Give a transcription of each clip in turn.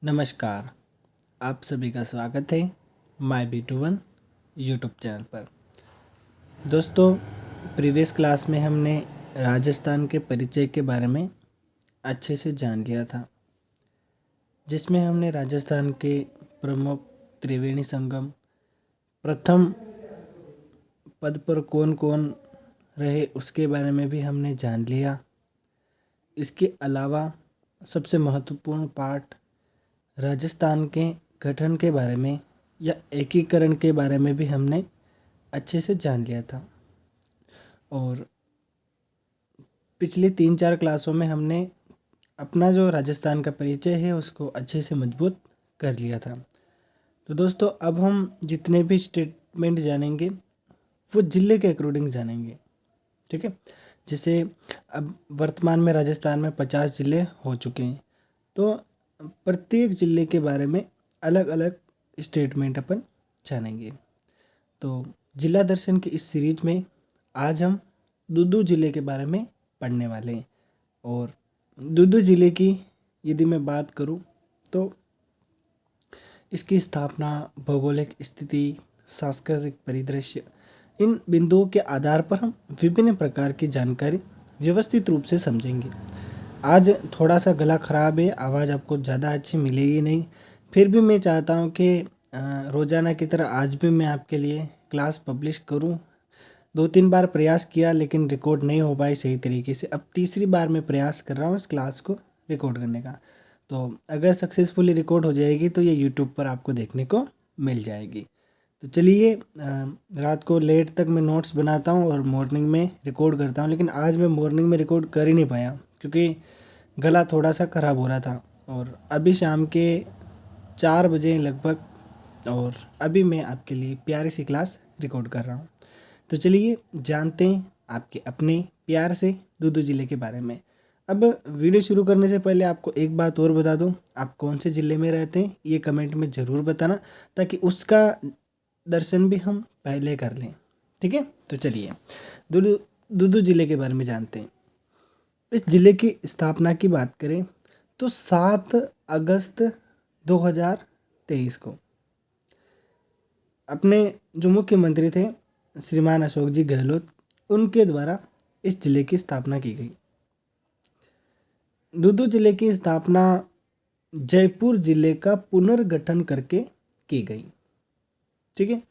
नमस्कार। आप सभी का स्वागत है माय B21 यूट्यूब चैनल पर। दोस्तों, प्रीवियस क्लास में हमने राजस्थान के परिचय के बारे में अच्छे से जान लिया था, जिसमें हमने राजस्थान के प्रमुख त्रिवेणी संगम, प्रथम पद पर कौन कौन रहे उसके बारे में भी हमने जान लिया। इसके अलावा सबसे महत्वपूर्ण पार्ट राजस्थान के गठन के बारे में या एकीकरण के बारे में भी हमने अच्छे से जान लिया था। और पिछले 3-4 क्लासों में हमने अपना जो राजस्थान का परिचय है उसको अच्छे से मजबूत कर लिया था। तो दोस्तों, अब हम जितने भी स्टेटमेंट जानेंगे वो ज़िले के अकॉर्डिंग जानेंगे, ठीक है। जैसे अब वर्तमान में राजस्थान में 50 ज़िले हो चुके हैं, तो प्रत्येक ज़िले के बारे में अलग अलग स्टेटमेंट अपन जानेंगे। तो जिला दर्शन की इस सीरीज में आज हम दूदू ज़िले के बारे में पढ़ने वाले हैं। और दूदू ज़िले की यदि मैं बात करूं तो इसकी स्थापना, भौगोलिक स्थिति, सांस्कृतिक परिदृश्य, इन बिंदुओं के आधार पर हम विभिन्न प्रकार की जानकारी व्यवस्थित रूप से समझेंगे। आज थोड़ा सा गला ख़राब है, आवाज़ आपको ज़्यादा अच्छी मिलेगी नहीं, फिर भी मैं चाहता हूँ कि रोज़ाना की तरह आज भी मैं आपके लिए क्लास पब्लिश करूँ। 2-3 बार प्रयास किया लेकिन रिकॉर्ड नहीं हो पाई सही तरीके से। अब तीसरी बार मैं प्रयास कर रहा हूँ इस क्लास को रिकॉर्ड करने का। तो अगर सक्सेसफुली रिकॉर्ड हो जाएगी तो ये यूट्यूब पर आपको देखने को मिल जाएगी। तो चलिए, रात को लेट तक मैं नोट्स बनाता हूँ और मॉर्निंग में रिकॉर्ड करता हूँ, लेकिन आज मैं मॉर्निंग में रिकॉर्ड कर ही नहीं पाया क्योंकि गला थोड़ा सा ख़राब हो रहा था। और अभी शाम के 4 बजे लगभग, और अभी मैं आपके लिए प्यारी सी क्लास रिकॉर्ड कर रहा हूँ। तो चलिए जानते हैं आपके अपने प्यार से दूदू ज़िले के बारे में। अब वीडियो शुरू करने से पहले आपको एक बात और बता दूं, आप कौन से ज़िले में रहते हैं ये कमेंट में ज़रूर बताना, ताकि उसका दर्शन भी हम पहले कर लें, ठीक है। तो चलिए दूदू दूदू ज़िले के बारे में जानते हैं। इस ज़िले की स्थापना की बात करें तो 7 अगस्त 2023 को अपने जो मुख्यमंत्री थे श्रीमान अशोक जी गहलोत, उनके द्वारा इस ज़िले की स्थापना की गई। दूदू ज़िले की स्थापना जयपुर ज़िले का पुनर्गठन करके की गई, ठीक है।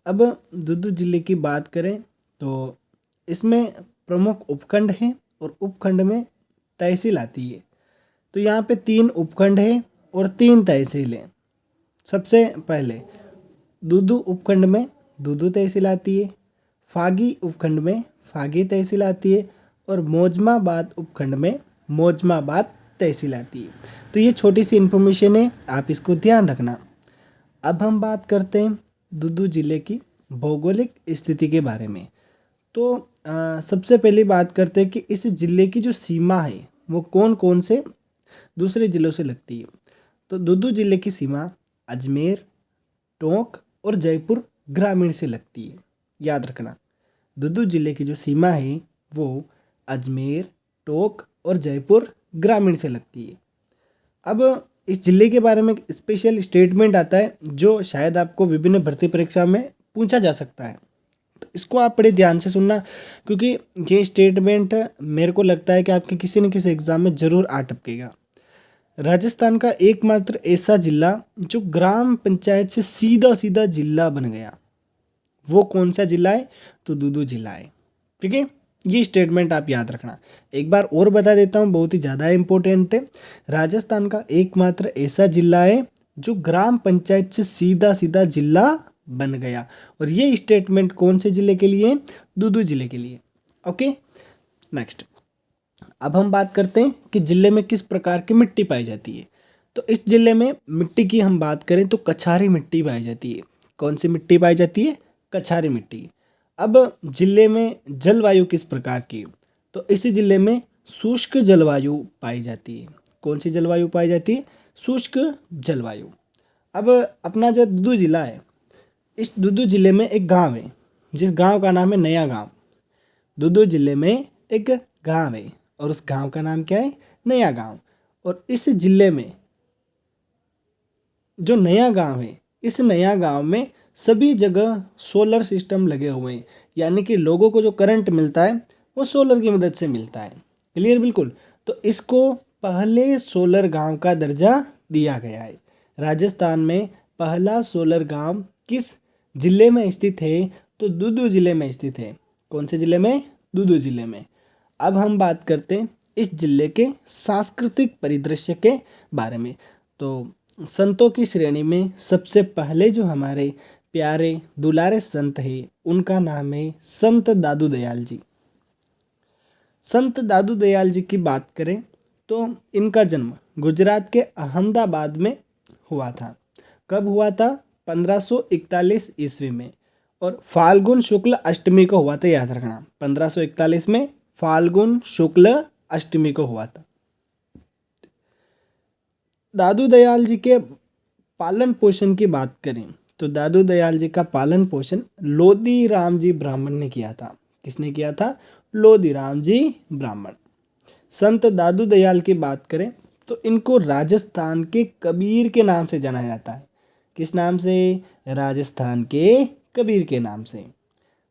अब दूदू ज़िले की बात करें तो इसमें प्रमुख उपखंड हैं और उपखंड में तहसील आती है। तो यहाँ पे 3 उपखंड हैं और 3 तहसील हैं। सबसे पहले दूदू उपखंड में दूदू तहसील आती है, फागी उपखंड में फागी तहसील आती है और मौजमाबाद उपखंड में मौजमाबाद तहसील आती है। तो ये छोटी सी इन्फॉर्मेशन है, आप इसको ध्यान रखना। अब हम बात करते हैं दूदू ज़िले की भौगोलिक स्थिति के बारे में। तो सबसे पहले बात करते हैं कि इस ज़िले की जो सीमा है वो कौन कौन से दूसरे ज़िलों से लगती है। तो दूदू ज़िले की सीमा अजमेर, टोंक और जयपुर ग्रामीण से लगती है। याद रखना, दूदू ज़िले की जो सीमा है वो अजमेर, टोंक और जयपुर ग्रामीण से लगती है। अब इस ज़िले के बारे में एक स्पेशल स्टेटमेंट आता है जो शायद आपको विभिन्न भर्ती परीक्षा में पूछा जा सकता है। तो इसको आप बड़े ध्यान से सुनना, क्योंकि ये स्टेटमेंट मेरे को लगता है कि आपके किसी न किसी एग्ज़ाम में ज़रूर आ टपकेगा। राजस्थान का एकमात्र ऐसा जिला जो ग्राम पंचायत से सीधा सीधा जिला बन गया, वो कौन सा जिला है? तो दूदू जिला है, ठीक है। ये स्टेटमेंट आप याद रखना। एक बार और बता देता हूँ, बहुत ही ज़्यादा इम्पोर्टेंट है। राजस्थान का एकमात्र ऐसा जिला है जो ग्राम पंचायत से सीधा सीधा जिला बन गया, और ये स्टेटमेंट कौन से ज़िले के लिए? दूदू ज़िले के लिए। Okay, next. अब हम बात करते हैं कि ज़िले में किस प्रकार की मिट्टी पाई जाती है। तो इस ज़िले में मिट्टी की हम बात करें तो कछारी मिट्टी पाई जाती है। कौन सी मिट्टी पाई जाती है? कछारी मिट्टी। अब ज़िले में जलवायु किस प्रकार की? तो इस ज़िले में शुष्क जलवायु पाई जाती है। कौन सी जलवायु पाई जाती है? शुष्क जलवायु। अब अपना जो दूदू ज़िला है, इस दूदू ज़िले में एक गांव है जिस गांव का नाम है नया गांव। दूदू ज़िले में एक गांव है और उस गांव का नाम क्या है? नया गांव। और इस ज़िले में जो नया गांव है, इस नया गांव में सभी जगह सोलर सिस्टम लगे हुए हैं, यानी कि लोगों को जो करंट मिलता है वो सोलर की मदद से मिलता है। क्लियर बिल्कुल। तो इसको पहले सोलर गांव का दर्जा दिया गया है। राजस्थान में पहला सोलर गांव किस जिले में स्थित है? तो दूदू जिले में स्थित है। कौन से जिले में? दूदू जिले में। अब हम बात करते हैं इस जिले के सांस्कृतिक परिदृश्य के बारे में। तो संतों की श्रेणी में सबसे पहले जो हमारे प्यारे दुलारे संत हैं उनका नाम है संत दादू दयाल जी। संत दादू दयाल जी की बात करें तो इनका जन्म गुजरात के अहमदाबाद में हुआ था। कब हुआ था? 1541 ईस्वी में, और फाल्गुन शुक्ल अष्टमी को हुआ था। याद रखना, 1541 में फाल्गुन शुक्ल अष्टमी को हुआ था। दादू दयाल जी के पालन पोषण की बात करें तो दादू दयाल जी का पालन पोषण लोधी राम जी ब्राह्मण ने किया था। किसने किया था? लोधी राम जी ब्राह्मण। संत दादू दयाल की बात करें तो इनको राजस्थान के कबीर के नाम से जाना जाता है। किस नाम से? राजस्थान के कबीर के नाम से।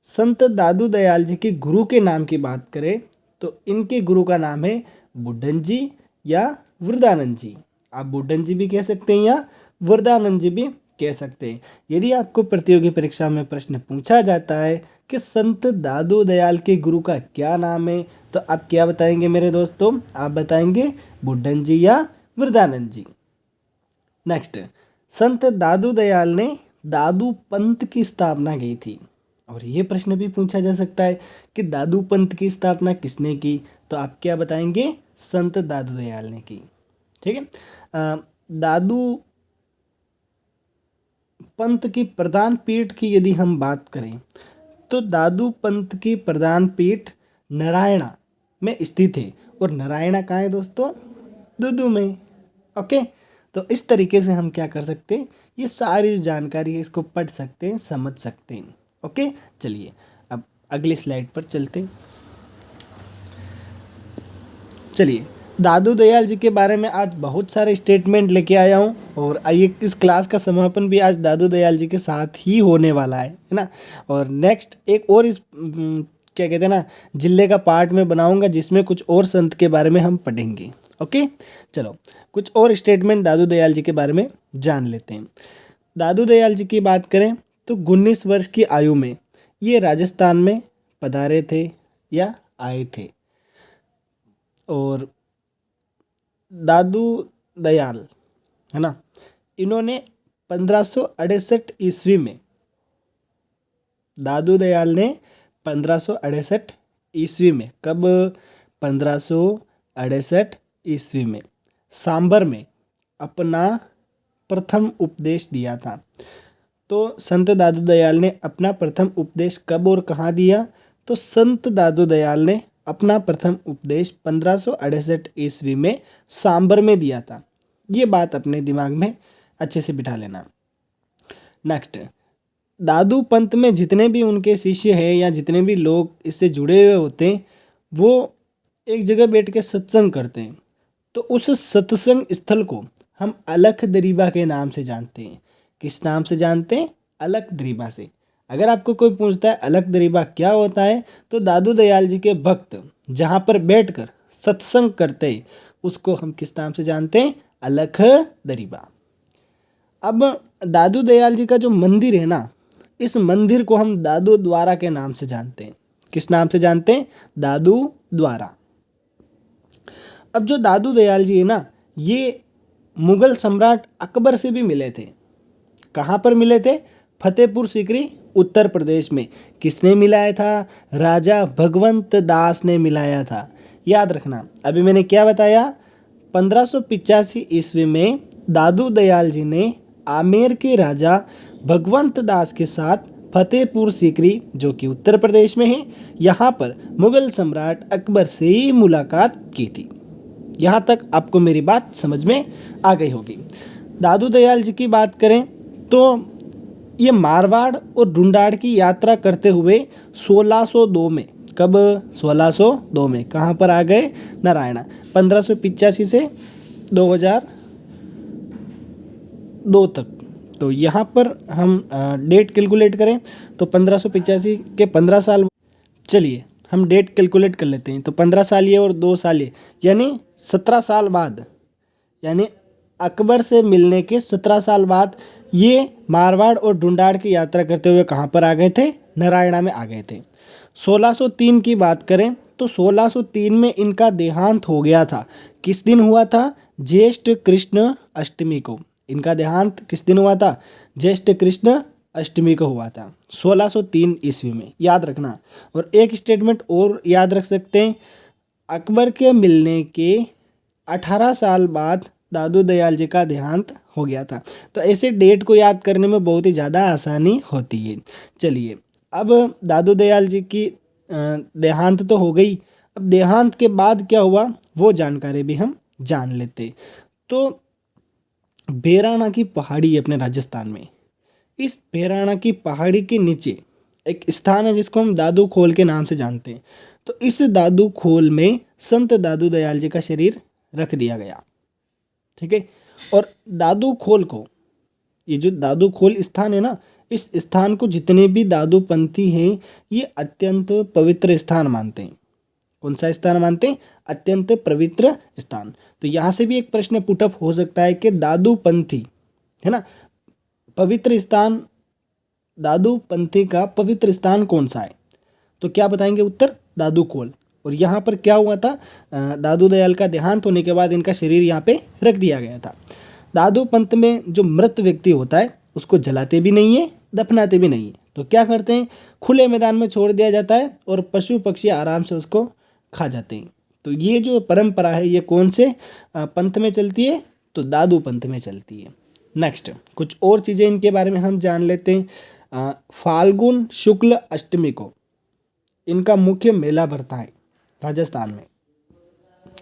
संत दादू दयाल जी के गुरु के नाम की बात करें तो इनके गुरु का नाम है बुड्ढन जी या वरदानंद जी। आप बुड्ढन जी भी कह सकते हैं या वरदानंद जी भी कह सकते हैं। यदि आपको प्रतियोगी परीक्षा में प्रश्न पूछा जाता है कि संत दादू दयाल के गुरु का क्या नाम है, तो आप क्या बताएंगे मेरे दोस्तों? आप बताएंगे बुड्ढन जी या वरदानंद जी। नेक्स्ट, संत दादू दयाल ने दादू पंथ की स्थापना की थी। और ये प्रश्न भी पूछा जा सकता है कि दादू पंथ की स्थापना किसने की, तो आप क्या बताएंगे? संत दादू दयाल ने की। ठीक है। दादू पंथ की प्रधान पीठ की यदि हम बात करें तो दादू पंथ की प्रधान पीठ नारायणा में स्थित है। और नारायणा कहाँ है दोस्तों? दूदू में। ओके, तो इस तरीके से हम क्या कर सकते हैं, ये सारी जानकारी है इसको पढ़ सकते हैं, समझ सकते हैं। ओके, चलिए अब अगली स्लाइड पर चलते हैं। चलिए, दादू दयाल जी के बारे में आज बहुत सारे स्टेटमेंट लेके आया हूँ, और आइए इस क्लास का समापन भी आज दादू दयाल जी के साथ ही होने वाला है ना। और नेक्स्ट एक और इस क्या कहते हैं ना, जिले का पार्ट में बनाऊंगा जिसमें कुछ और संत के बारे में हम पढ़ेंगे। ओके, चलो कुछ और स्टेटमेंट दादू दयाल जी के बारे में जान लेते हैं। दादू दयाल जी की बात करें तो 19 वर्ष की आयु में ये राजस्थान में पधारे थे या आए थे। और दादू दयाल है ना, इन्होंने 1568 ईस्वी में, दादू दयाल ने 1568 ईस्वी में, कब? 1568 ईस्वी में सांबर में अपना प्रथम उपदेश दिया था। तो संत दादू दयाल ने अपना प्रथम उपदेश कब और कहाँ दिया? तो संत दादू दयाल ने अपना प्रथम उपदेश 1568 ईस्वी में सांबर में दिया था। ये बात अपने दिमाग में अच्छे से बिठा लेना। नेक्स्ट, दादू पंथ में जितने भी उनके शिष्य हैं या जितने भी लोग इससे जुड़े हुए होते हैं वो एक जगह बैठ के सत्संग करते हैं। तो उस सत्संग स्थल को हम अलख दरीबा के नाम से जानते हैं। किस नाम से जानते हैं? अलख दरीबा से। अगर आपको कोई पूछता है अलख दरीबा क्या होता है, तो दादू दयाल जी के भक्त जहाँ पर बैठकर सत्संग करते हैं उसको हम किस नाम से जानते हैं? अलख दरीबा। अब दादू दयाल जी का जो मंदिर है ना, इस मंदिर को हम दादू द्वारा के नाम से जानते हैं। किस नाम से जानते हैं? दादू द्वारा। अब जो दादू दयाल जी है ना, ये मुगल सम्राट अकबर से भी मिले थे। कहाँ पर मिले थे? फतेहपुर सीकरी उत्तर प्रदेश में। किसने मिलाया था? राजा भगवंत दास ने मिलाया था। याद रखना, अभी मैंने क्या बताया? 1585 ईस्वी में दादू दयाल जी ने आमेर के राजा भगवंत दास के साथ फतेहपुर सीकरी, जो कि उत्तर प्रदेश में है, यहाँ पर मुगल सम्राट अकबर से मुलाकात की थी। यहाँ तक आपको मेरी बात समझ में आ गई होगी। दादू दयाल जी की बात करें तो ये मारवाड़ और ढूंढाड़ की यात्रा करते हुए 1602 में, कब? 1602 में कहाँ पर आ गए? नारायणा। 1585 से 2 तक। तो यहाँ पर हम डेट कैलकुलेट करें तो 1585 के 15 साल। चलिए हम डेट कैलकुलेट कर लेते हैं। तो 15 साल ये और 2 साल ये, यानी 17 साल बाद, यानी अकबर से मिलने के 17 साल बाद ये मारवाड़ और ढूंढाड़ की यात्रा करते हुए कहाँ पर आ गए थे? नारायणा में आ गए थे। 1603 की बात करें तो 1603 में इनका देहांत हो गया था। किस दिन हुआ था? ज्येष्ठ कृष्ण अष्टमी को। इनका देहांत किस दिन हुआ था? ज्येष्ठ कृष्ण अष्टमी को हुआ था 1603 ईस्वी में, याद रखना। और एक स्टेटमेंट और याद रख सकते हैं, अकबर के मिलने के 18 साल बाद दादू दयाल जी का देहांत हो गया था। तो ऐसे डेट को याद करने में बहुत ही ज़्यादा आसानी होती है। चलिए अब दादू दयाल जी की देहांत तो हो गई, अब देहांत के बाद क्या हुआ वो जानकारी भी हम जान लेते। तो बेराणा की पहाड़ी अपने राजस्थान में, इस बेराणा की पहाड़ी के नीचे एक स्थान है जिसको हम दादू खोल के नाम से जानते हैं। तो इस दादू खोल में संत दादू दयाल जी का शरीर रख दिया गया, ठीक है। और दादू खोल को, ये जो दादू खोल स्थान है ना, इस स्थान को जितने भी दादू पंथी हैं ये अत्यंत पवित्र स्थान मानते हैं। कौन सा स्थान मानते हैं? अत्यंत पवित्र स्थान। तो यहाँ से भी एक प्रश्न पुटअप हो सकता है कि दादू पंथी है ना, पवित्र स्थान, दादू पंथी का पवित्र स्थान कौन सा है? तो क्या बताएंगे उत्तर? दादू खोल। और यहाँ पर क्या हुआ था? दादू दयाल का देहांत होने के बाद इनका शरीर यहाँ पे रख दिया गया था। दादू पंथ में जो मृत व्यक्ति होता है उसको जलाते भी नहीं है, दफनाते भी नहीं है। तो क्या करते हैं? खुले मैदान में छोड़ दिया जाता है और पशु पक्षी आराम से उसको खा जाते हैं। तो ये जो परंपरा है ये कौन से पंथ में चलती है? तो दादू पंथ में चलती है। नेक्स्ट कुछ और चीज़ें इनके बारे में हम जान लेते हैं। फाल्गुन शुक्ल अष्टमी को इनका मुख्य मेला भरता है राजस्थान में।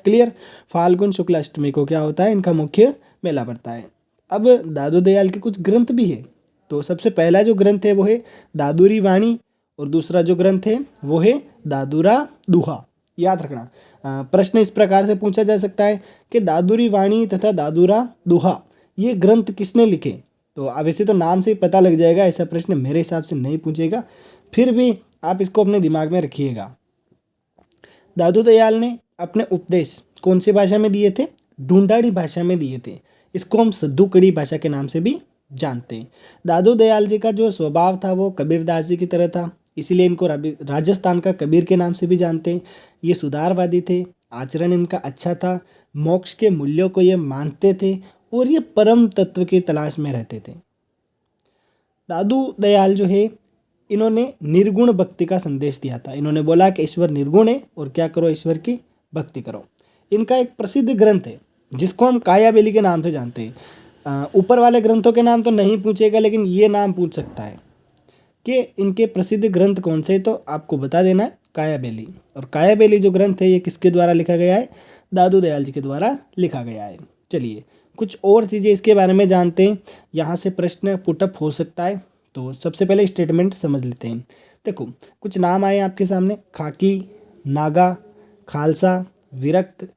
क्लियर? फाल्गुन शुक्ल अष्टमी को क्या होता है? इनका मुख्य मेला भरता है। अब दादू दयाल के कुछ ग्रंथ भी है। तो सबसे पहला जो ग्रंथ है वो है दादूरी वाणी, और दूसरा जो ग्रंथ है वो है दादूरा दुहा। याद रखना। प्रश्न इस प्रकार से पूछा जा सकता है कि दादूरी वाणी तथा दादूरा दुहा ये ग्रंथ किसने लिखे? तो वैसे तो नाम से ही पता लग जाएगा, ऐसा प्रश्न मेरे हिसाब से नहीं पूछेगा, फिर भी आप इसको अपने दिमाग में रखिएगा। दादू दयाल ने अपने उपदेश कौन सी भाषा में दिए थे? ढूंढाड़ी भाषा में दिए थे। इसको हम सद्दूकड़ी भाषा के नाम से भी जानते हैं। दादू दयाल जी का जो स्वभाव था वो कबीरदास जी की तरह था, इसीलिए इनको राजस्थान का कबीर के नाम से भी जानते हैं। ये सुधारवादी थे, आचरण इनका अच्छा था, मोक्ष के मूल्यों को ये मानते थे और ये परम तत्व की तलाश में रहते थे। दादू दयाल जो है इन्होंने निर्गुण भक्ति का संदेश दिया था। इन्होंने बोला कि ईश्वर निर्गुण है और क्या करो? ईश्वर की भक्ति करो। इनका एक प्रसिद्ध ग्रंथ है जिसको हम कायाबेली के नाम से जानते हैं। ऊपर वाले ग्रंथों के नाम तो नहीं पूछेगा, लेकिन ये नाम पूछ सकता है कि इनके प्रसिद्ध ग्रंथ कौन से, तो आपको बता देना है कायाबेली। और कायाबेली जो ग्रंथ है ये किसके द्वारा लिखा गया है? दादू दयाल जी के द्वारा लिखा गया है। चलिए कुछ और चीज़ें इसके बारे में जानते हैं, यहाँ से प्रश्न पुटअप हो सकता है। तो सबसे पहले स्टेटमेंट समझ लेते हैं। देखो कुछ नाम आए आपके सामने, खाकी, नागा, खालसा, विरक्त,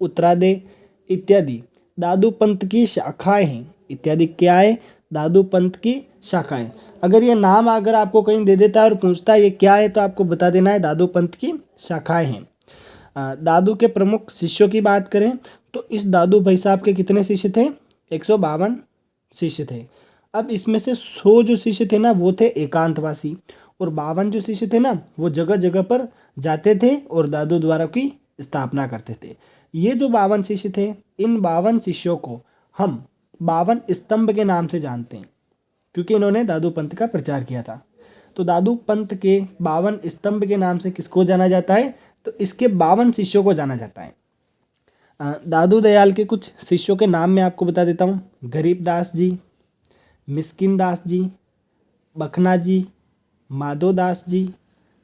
उत्तरादे इत्यादि दादू पंथ की शाखाएं हैं। इत्यादि क्या है? दादू पंथ की शाखाएं। अगर ये नाम अगर आपको कहीं दे देता है और पूछता है ये क्या है, तो आपको बता देना है दादू पंथ की शाखाएं हैं। दादू के प्रमुख शिष्यों की बात करें तो इस दादू भाई साहब के कितने शिष्य थे? 152 शिष्य थे। अब इसमें से 100 जो शिष्य थे ना वो थे एकांतवासी, और 52 जो शिष्य थे ना वो जगह जगह पर जाते थे और दादू द्वारा की स्थापना करते थे। ये जो 52 शिष्य थे, इन 52 शिष्यों को हम 52 स्तंभ के नाम से जानते हैं, क्योंकि इन्होंने दादू पंथ का प्रचार किया था। तो दादू पंथ के 52 स्तंभ के नाम से किसको जाना जाता है? तो इसके 52 शिष्यों को जाना जाता है। दादू दयाल के कुछ शिष्यों के नाम मैं आपको बता देता हूँ। गरीबदास जी, मिस्किन दास जी, बखना जी, माधोदास जी,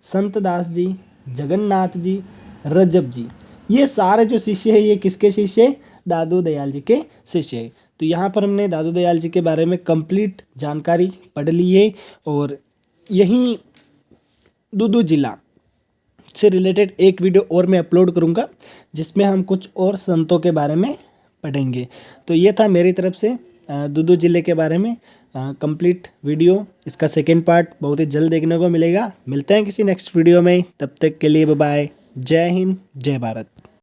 संत दास जी, जगन्नाथ जी, रजब जी, ये सारे जो शिष्य हैं ये किसके शिष्य हैं? दादू दयाल जी के शिष्य हैं। तो यहाँ पर हमने दादू दयाल जी के बारे में कंप्लीट जानकारी पढ़ ली है, और यहीं दूदू जिला से रिलेटेड एक वीडियो और मैं अपलोड करूँगा जिसमें हम कुछ और संतों के बारे में पढ़ेंगे। तो ये था मेरी तरफ से। दुदू ज़िले के बारे में कंप्लीट वीडियो, इसका सेकेंड पार्ट बहुत ही जल्द देखने को मिलेगा। मिलते हैं किसी नेक्स्ट वीडियो में, तब तक के लिए बाय बाय। जय हिंद, जय भारत।